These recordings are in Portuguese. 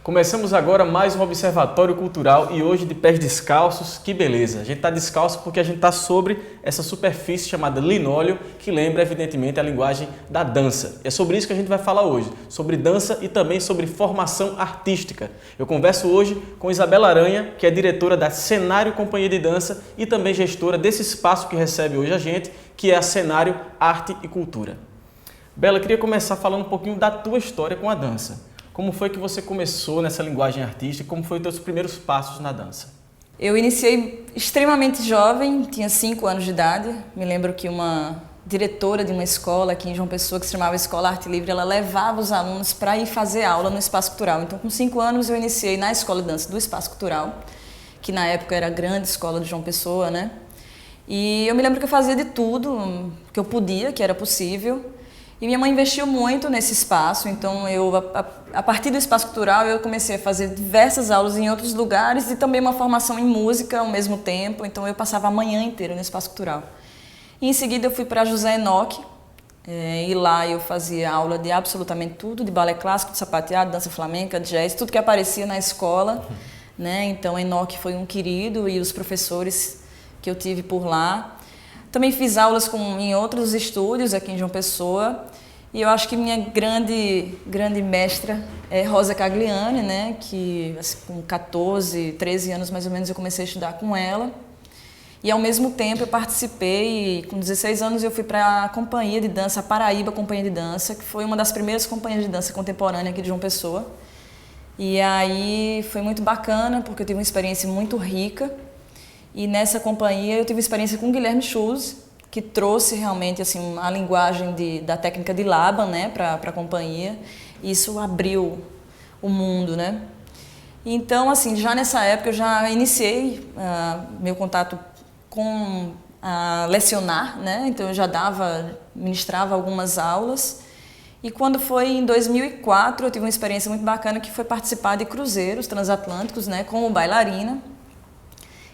Começamos agora mais um Observatório Cultural e hoje de pés descalços, que beleza! A gente está descalço porque a gente está sobre essa superfície chamada linóleo, que lembra evidentemente a linguagem da dança. É sobre isso que a gente vai falar hoje, sobre dança e também sobre formação artística. Eu converso hoje com Isabela Aranha, que é diretora da Cenário Companhia de Dança e também gestora desse espaço que recebe hoje a gente, que é a Cenário Arte e Cultura. Bela, eu queria começar falando um pouquinho da tua história com a dança. Como foi que você começou nessa linguagem artística? Como foram os teus primeiros passos na dança? Eu iniciei extremamente jovem, tinha 5 anos de idade. Me lembro que uma diretora de uma escola aqui em João Pessoa, que se chamava Escola Arte Livre, ela levava os alunos para ir fazer aula no Espaço Cultural. Então, com 5 anos, eu iniciei na Escola de Dança do Espaço Cultural, que na época era a grande escola de João Pessoa, né? E eu me lembro que eu fazia de tudo que eu podia, que era possível. E minha mãe investiu muito nesse espaço, então a partir do Espaço Cultural eu comecei a fazer diversas aulas em outros lugares e também uma formação em música ao mesmo tempo, então eu passava a manhã inteira no Espaço Cultural. E em seguida eu fui para José Enoque, e lá eu fazia aula de absolutamente tudo, de balé clássico, de sapateado, dança flamenca, jazz, tudo que aparecia na escola, né? Então Enoque foi um querido e os professores que eu tive por lá. Também fiz aulas em outros estúdios aqui em João Pessoa e eu acho que minha grande mestra é Rosa Cagliani, né? Que assim, com 14, 13 anos mais ou menos eu comecei a estudar com ela. E ao mesmo tempo eu participei, com 16 anos eu fui para a companhia de dança, a Paraíba Companhia de Dança, que foi uma das primeiras companhias de dança contemporânea aqui de João Pessoa. E aí foi muito bacana porque eu tive uma experiência muito rica. E nessa companhia eu tive experiência com o Guilherme Schulze, que trouxe realmente assim, a linguagem da técnica de Laban, né, para a companhia. E isso abriu o mundo, né? Então, assim, já nessa época eu já iniciei meu contato com lecionar, né? Então eu já ministrava algumas aulas. E quando foi em 2004 eu tive uma experiência muito bacana que foi participar de cruzeiros transatlânticos, né, como bailarina.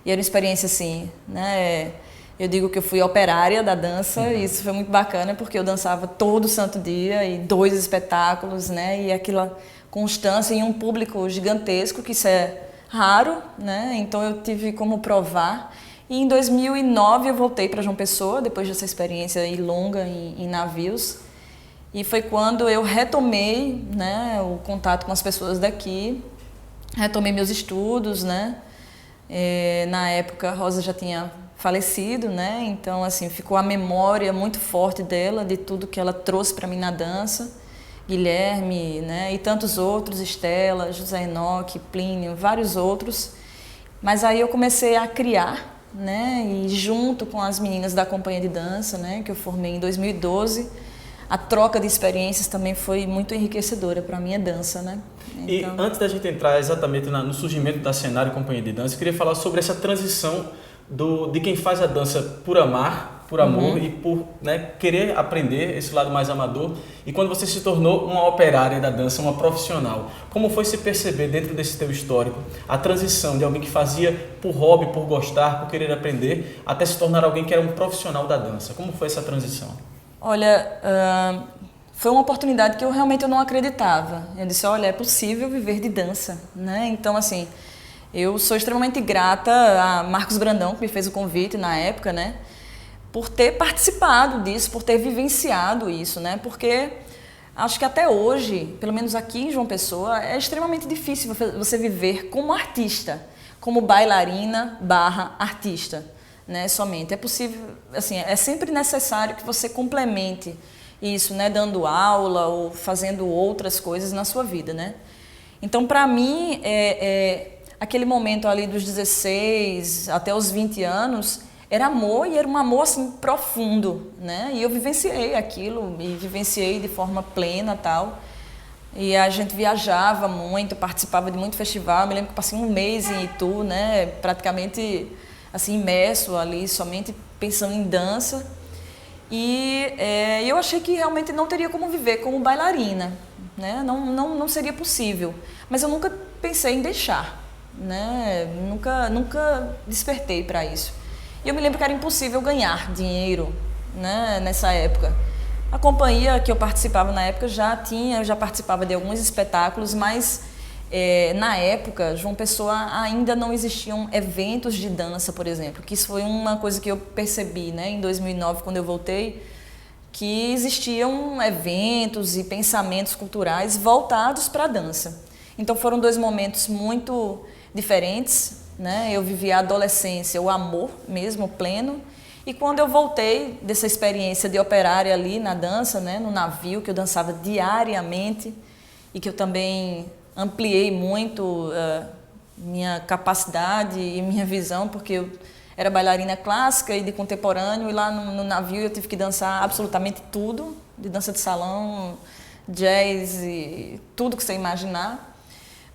E era uma experiência assim, né? Eu digo que eu fui operária da dança e isso foi muito bacana porque eu dançava todo santo dia e 2 espetáculos, né? E aquela constância em um público gigantesco, que isso é raro, né? Então eu tive como provar. E em 2009 eu voltei para João Pessoa, depois dessa experiência aí longa em navios. E foi quando eu retomei, né, o contato com as pessoas daqui, retomei meus estudos, né? Na época a Rosa já tinha falecido, né? Então assim ficou a memória muito forte dela, de tudo que ela trouxe para mim na dança, Guilherme, né? E tantos outros, Estela, José Enoque, Plínio, vários outros. Mas aí eu comecei a criar, né? E junto com as meninas da companhia de dança, né? Que eu formei em 2012, a troca de experiências também foi muito enriquecedora para a minha dança, né? Então... E antes da gente entrar exatamente no surgimento da Cenário Companhia de Dança, eu queria falar sobre essa transição de quem faz a dança por amar, por amor e por, né, querer aprender esse lado mais amador. E quando você se tornou uma operária da dança, uma profissional, como foi se perceber dentro desse teu histórico a transição de alguém que fazia por hobby, por gostar, por querer aprender, até se tornar alguém que era um profissional da dança? Como foi essa transição? Olha, foi uma oportunidade que eu realmente não acreditava. Eu disse, olha, é possível viver de dança, né? Então, assim, eu sou extremamente grata a Marcos Brandão, que me fez o convite na época, né? Por ter participado disso, por ter vivenciado isso, né? Porque acho que até hoje, pelo menos aqui em João Pessoa, é extremamente difícil você viver como artista, como bailarina / artista, né? Somente. É possível, assim, é sempre necessário que você complemente isso, né, dando aula ou fazendo outras coisas na sua vida, né? Então, para mim, aquele momento ali dos 16 até os 20 anos, era amor e era um amor, assim, profundo, né? E eu vivenciei aquilo e vivenciei de forma plena, tal. E a gente viajava muito, participava de muito festival. Eu me lembro que passei um mês em Itu, né, praticamente assim, imerso ali, somente pensando em dança. E eu achei que realmente não teria como viver como bailarina, né? Não seria possível. Mas eu nunca pensei em deixar, né? Nunca despertei para isso. E eu me lembro que era impossível ganhar dinheiro, né, nessa época. A companhia que eu participava na época eu já participava de alguns espetáculos, mas Na época, João Pessoa ainda não existiam eventos de dança, por exemplo, que isso foi uma coisa que eu percebi, né, em 2009, quando eu voltei, que existiam eventos e pensamentos culturais voltados para a dança. Então foram 2 momentos muito diferentes, né? Eu vivi a adolescência, o amor mesmo, pleno, e quando eu voltei dessa experiência de operária ali na dança, né, no navio, que eu dançava diariamente e que eu também ampliei muito minha capacidade e minha visão, porque eu era bailarina clássica e de contemporâneo, e lá no navio eu tive que dançar absolutamente tudo, de dança de salão, jazz e tudo que você imaginar.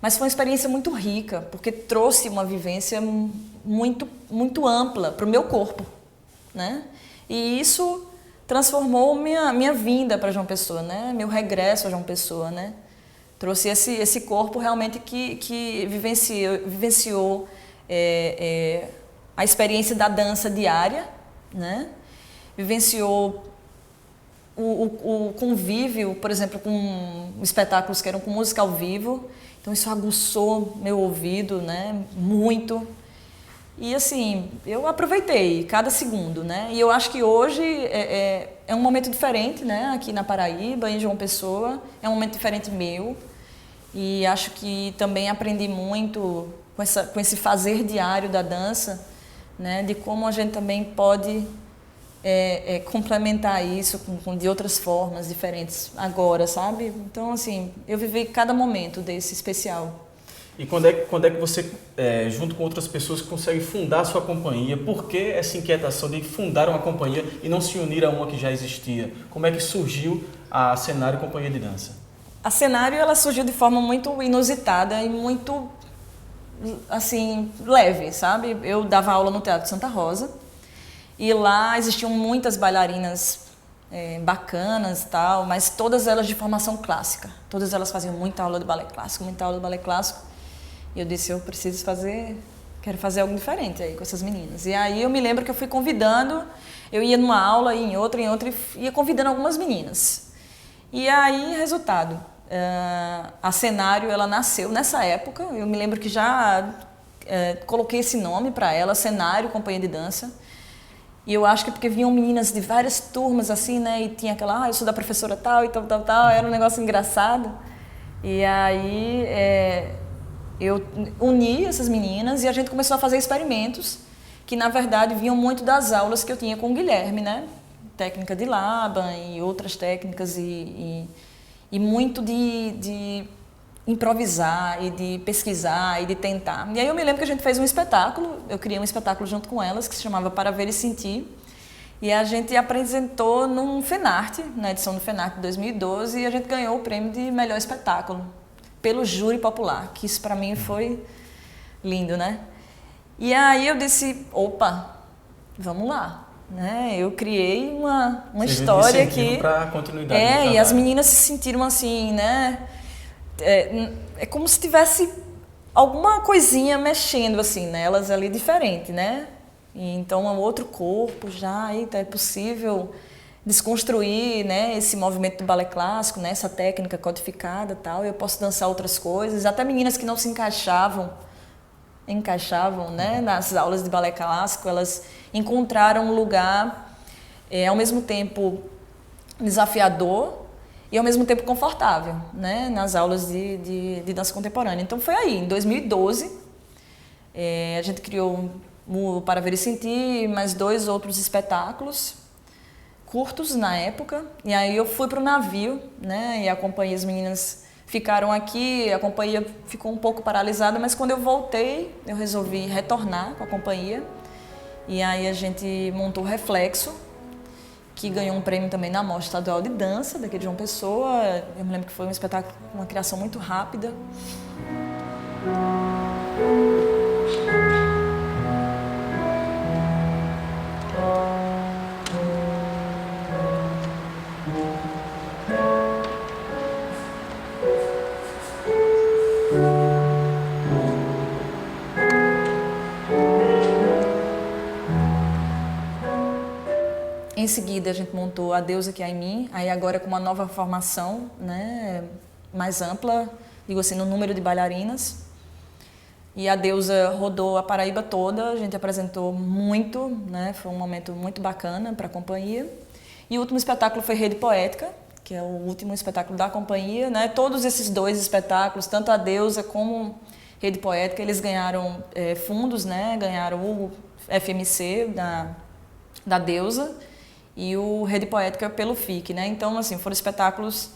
Mas foi uma experiência muito rica, porque trouxe uma vivência muito, muito ampla para o meu corpo, né? E isso transformou minha vinda para João Pessoa, né? Meu regresso a João Pessoa, né? Trouxe esse corpo realmente que vivenciou a experiência da dança diária, né? Vivenciou o convívio, por exemplo, com espetáculos que eram com música ao vivo. Então isso aguçou meu ouvido, né? Muito. E assim, eu aproveitei cada segundo, né? E eu acho que hoje é um momento diferente, né? Aqui na Paraíba, em João Pessoa, é um momento diferente meu. E acho que também aprendi muito com esse fazer diário da dança, né? De como a gente também pode complementar isso de outras formas diferentes agora, sabe? Então, assim, eu vivi cada momento desse especial. E quando é que você, junto com outras pessoas, consegue fundar a sua companhia? Por que essa inquietação de fundar uma companhia e não se unir a uma que já existia? Como é que surgiu a Cenário Companhia de Dança? A Cenário, ela surgiu de forma muito inusitada e muito, assim, leve, sabe? Eu dava aula no Teatro Santa Rosa e lá existiam muitas bailarinas bacanas e tal, mas todas elas de formação clássica. Todas elas faziam muita aula de balé clássico, muita aula de balé clássico. E eu disse, quero fazer algo diferente aí com essas meninas. E aí eu me lembro que eu fui convidando, eu ia numa aula, ia em outra, e ia convidando algumas meninas. E aí, resultado, a Cenário, ela nasceu nessa época, eu me lembro que já coloquei esse nome para ela, Cenário Companhia de Dança. E eu acho que porque vinham meninas de várias turmas assim, né, e tinha aquela, eu sou da professora tal e tal, tal, tal, era um negócio engraçado. E aí eu uni essas meninas e a gente começou a fazer experimentos que, na verdade, vinham muito das aulas que eu tinha com o Guilherme, né? Técnica de Laban e outras técnicas e muito de improvisar e de pesquisar e de tentar. E aí eu me lembro que a gente fez um espetáculo, eu criei um espetáculo junto com elas que se chamava Para Ver e Sentir, e a gente apresentou num FENARTE, na edição do FENARTE de 2012, e a gente ganhou o prêmio de melhor espetáculo pelo júri popular, que isso para mim foi lindo, né? E aí eu disse, opa, vamos lá, né? Eu criei uma história que para continuidade do e trabalho. as meninas se sentiram assim, né? É como se tivesse alguma coisinha mexendo assim nelas ali diferente, né? E então é um outro corpo já, eita, é possível desconstruir, né, esse movimento do balé clássico, né, essa técnica codificada, tal. Eu posso dançar outras coisas, até meninas que não se encaixavam, né, nas aulas de balé clássico, elas encontraram um lugar ao mesmo tempo desafiador e ao mesmo tempo confortável, né, nas aulas de dança contemporânea. Então foi aí, em 2012, a gente criou o Para Ver e Sentir, mais 2 outros espetáculos curtos na época, e aí eu fui para o navio, né, e acompanhei as meninas, ficaram aqui, a companhia ficou um pouco paralisada, mas quando eu voltei, eu resolvi retornar com a companhia, e aí a gente montou o Reflexo, que ganhou um prêmio também na Mostra Estadual de Dança, daqui de João Pessoa. Eu me lembro que foi um espetáculo, uma criação muito rápida. Em seguida, a gente montou A Deusa Que Há em Mim, aí agora com uma nova formação, né, mais ampla, digo assim, no número de bailarinas. E a Deusa rodou a Paraíba toda, a gente apresentou muito, né? Foi um momento muito bacana para a companhia. E o último espetáculo foi Rede Poética, que é o último espetáculo da companhia, né? Todos esses dois espetáculos, tanto a Deusa como Rede Poética, eles ganharam fundos, né? Ganharam o FMC da Deusa e o Rede Poética pelo FIC, né? Então, assim, foram espetáculos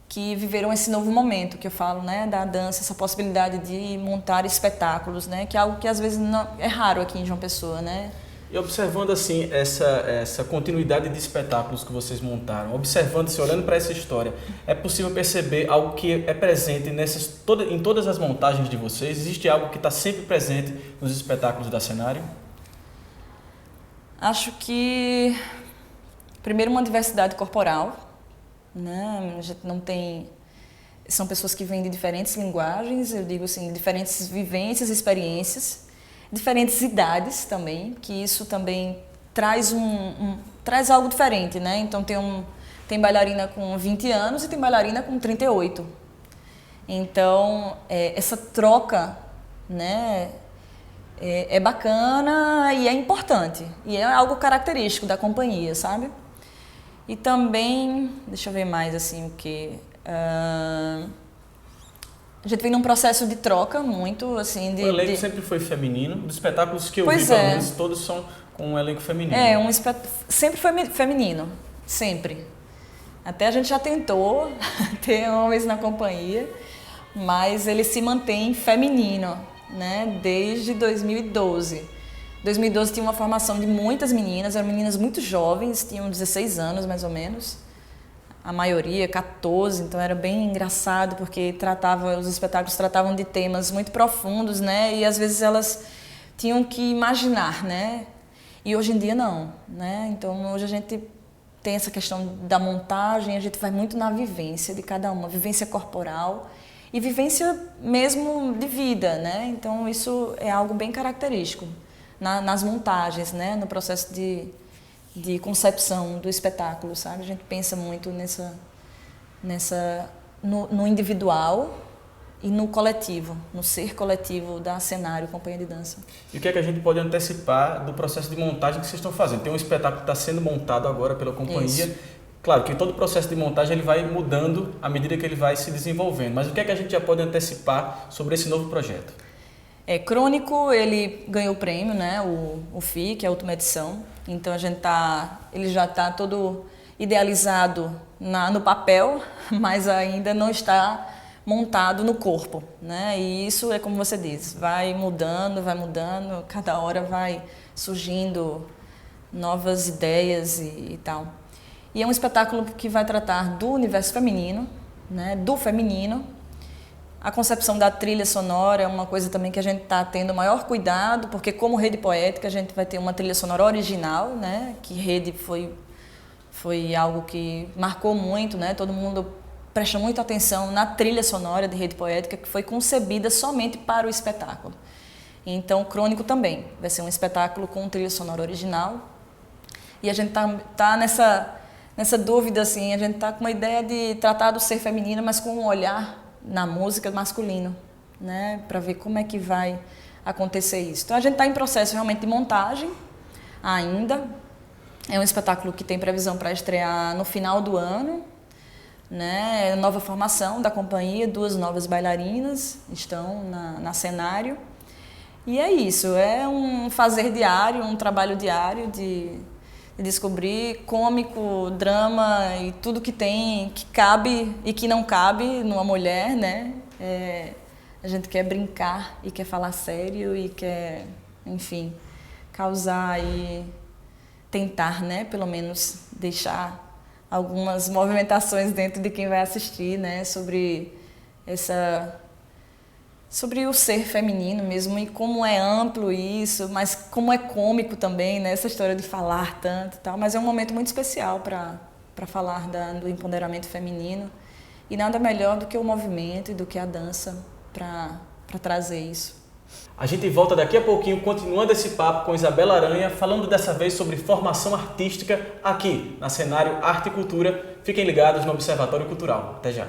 que viveram esse novo momento que eu falo, né, da dança, essa possibilidade de montar espetáculos, né, que é algo que às vezes não, é raro aqui em João Pessoa, né. E observando assim essa continuidade de espetáculos que vocês montaram, observando-se, olhando para essa história, é possível perceber algo que é presente em todas as montagens de vocês? Existe algo que está sempre presente nos espetáculos da Cenário? Acho que, primeiro, uma diversidade corporal, né? A gente não tem... São pessoas que vêm de diferentes linguagens, eu digo assim, diferentes vivências, experiências, diferentes idades também, que isso também traz traz algo diferente, né? Então tem bailarina com 20 anos e tem bailarina com 38. Então, essa troca, né, é bacana e é importante. E é algo característico da companhia, sabe? E também, deixa eu ver mais assim o que... a gente vem num processo de troca muito, assim... O elenco sempre foi feminino. Dos espetáculos que eu Pois vi, pelo é. menos, todos são com um elenco feminino. Sempre foi feminino, sempre. Até a gente já tentou ter homens na companhia, mas ele se mantém feminino, né? Desde 2012. 2012 tinha uma formação de muitas meninas, eram meninas muito jovens, tinham 16 anos mais ou menos, a maioria 14, então era bem engraçado porque os espetáculos tratavam de temas muito profundos, né? E às vezes elas tinham que imaginar, né? E hoje em dia não, né? Então hoje a gente tem essa questão da montagem, a gente vai muito na vivência de cada uma, vivência corporal e vivência mesmo de vida, né? Então isso é algo bem característico nas montagens, né? No processo de concepção do espetáculo, sabe? A gente pensa muito no individual e no coletivo, no ser coletivo da Cenário Companhia de Dança. E o que é que a gente pode antecipar do processo de montagem que vocês estão fazendo? Tem um espetáculo que está sendo montado agora pela companhia. Isso. Claro que todo o processo de montagem ele vai mudando à medida que ele vai se desenvolvendo, mas o que é que a gente já pode antecipar sobre esse novo projeto? Crônico, ele ganhou o prêmio, né? O FI, que é a última edição. Então ele já está todo idealizado no papel, mas ainda não está montado no corpo, né? E isso é como você diz, vai mudando, cada hora vai surgindo novas ideias e tal. E é um espetáculo que vai tratar do universo feminino, né? Do feminino. A concepção da trilha sonora é uma coisa também que a gente está tendo maior cuidado, porque como Rede Poética a gente vai ter uma trilha sonora original, né? Que Rede foi algo que marcou muito, né? Todo mundo presta muita atenção na trilha sonora de Rede Poética, que foi concebida somente para o espetáculo. Então, Crônico também vai ser um espetáculo com trilha sonora original. E a gente tá nessa dúvida, assim, a gente está com uma ideia de tratar do ser feminino, mas com um olhar na música masculino, né, para ver como é que vai acontecer isso. Então a gente está em processo realmente de montagem ainda. É um espetáculo que tem previsão para estrear no final do ano, né? Nova formação da companhia, 2 novas bailarinas estão na Cenário. E é isso, é um fazer diário, um trabalho diário de descobrir cômico, drama e tudo que tem, que cabe e que não cabe numa mulher, né? A gente quer brincar e quer falar sério e quer, enfim, causar e tentar, né? Pelo menos deixar algumas movimentações dentro de quem vai assistir, né? Sobre o ser feminino mesmo e como é amplo isso, mas como é cômico também, né? Essa história de falar tanto e tal. Mas é um momento muito especial para falar do empoderamento feminino e nada melhor do que o movimento e do que a dança para trazer isso. A gente volta daqui a pouquinho, continuando esse papo com Isabela Aranha, falando dessa vez sobre formação artística aqui na Cenário Arte e Cultura. Fiquem ligados no Observatório Cultural. Até já!